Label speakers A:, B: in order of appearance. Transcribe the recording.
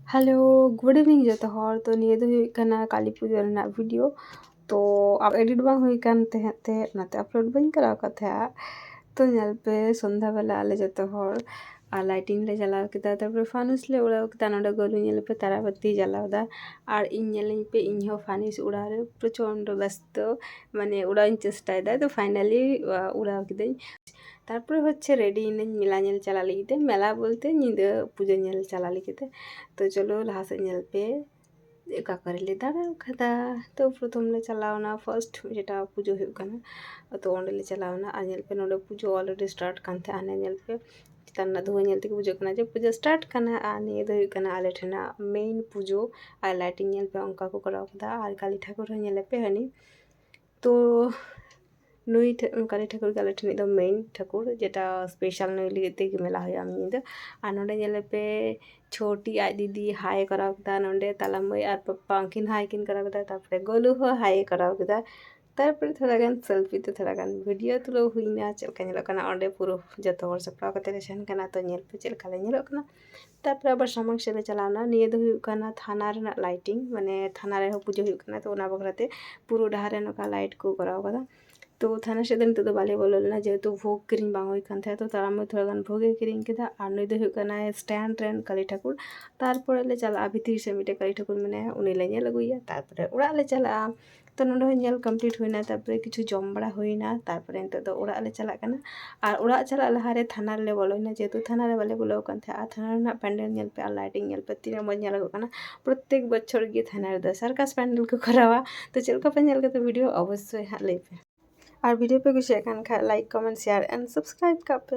A: Hello good evening जो हर तो निये दो हुई कना काली पूजा रना वीडियो तो अब एडिट बांग हुई कान ते नाते अपलोड बंग कराव का था तो नेल पे संध्या बेला आले जो हर আর লাইটিং লে জ্বালাও কিতা তারপরে ফানুস লে উড়াও কিতা নডে গলু নেলে পে তারাবাতি জ্বালাও দা আর ইন নেলিং পে ইনহো ফানুস উড়ারে প্রচন্ড ব্যস্ত মানে উড়াইন চেষ্টায় দেয় তো ফাইনালি উড়াও কিদাই তারপরে হচ্ছে রেডি ইনেন মেলা নেল চালা লিখিতে মেলা বলতে নিদে পুজো নেল চালা লিখিতে তো চলো লাহাসে নেল पे का करेले दाड़ा खदा तो प्रथम ले चलावना फर्स्ट जेटा पुजो हुई कना तो ओंडे ले चलावना आ नेल पे नोडे पुजो ऑलरेडी स्टार्ट कानते आने नेल पे चिताना धुआ नेल तक पुजो कना जे पुजो स्टार्ट कना आ निये दो हुई कना आले ठेना मेन पुजो आ लाइटिंग नेल पे अंका को कराव कदा आ काली ठाकुर नेल पे हनी तो नुई काली ठाकुर काली ठेनी दो मेन ठाकुर जेटा स्पेशल नुई लिते कि मेला हुई आम निदा आ नोडे नेले पे छोटी आज दीदी हाय कराव कदा नोडे ताला मई और पप्पा अंकिन हाय किन कराव कदा तारपरे गोलू हो हाय कराव कदा तारपरे थोड़ा गान सेल्फी तो थोड़ा गान वीडियो तुलो हुईना चलका नेलो कना ओंडे पुरो जतो हर सप्राव कते ले सेन कना तो नेल पे चलका ले नेलो कना तारपरे आबार सामंग सेले चलावना निये दो हुई कना थाना रेना लाइटिंग माने थाना रे हो पुजो हुई कना तो ओना बगराते पुरो डाहारे नोका लाइट को कराव कदा तो थाना से दिन तो बाले बोलना जेहेतु भोग किरिंग बांग हुई कान था तो तारा में थोड़ा गान भोगे किरिंग केदा और नई दो हुई कना स्टैंड रेन काली ठाकुर तारपरे ले चला भीतर से मिटे काली ठाकुर मने उनी ले नेल अगुइया तारपरे उड़ा ले चला तो नोडे नेल कमप्लीट हुईना तारपरे किछु जम बड़ा हुईना तारपरे नते तो उड़ा ले चला कना और उड़ा चला लहारे थाना ले बोलोइना जेहेतु थाना रे बाले बोलो कान था थाना रेना पैंडल नेल पे लाइटिंग नेल पे तीन मज नेल कना प्रत्येक बछर गे थाना रे सर्कस पैंडल को करावा तो चलका पे नेल के वीडियो अवश्य हां ले पे और वीडियो पे कुछ एकान खा like comment share and subscribe कर पे।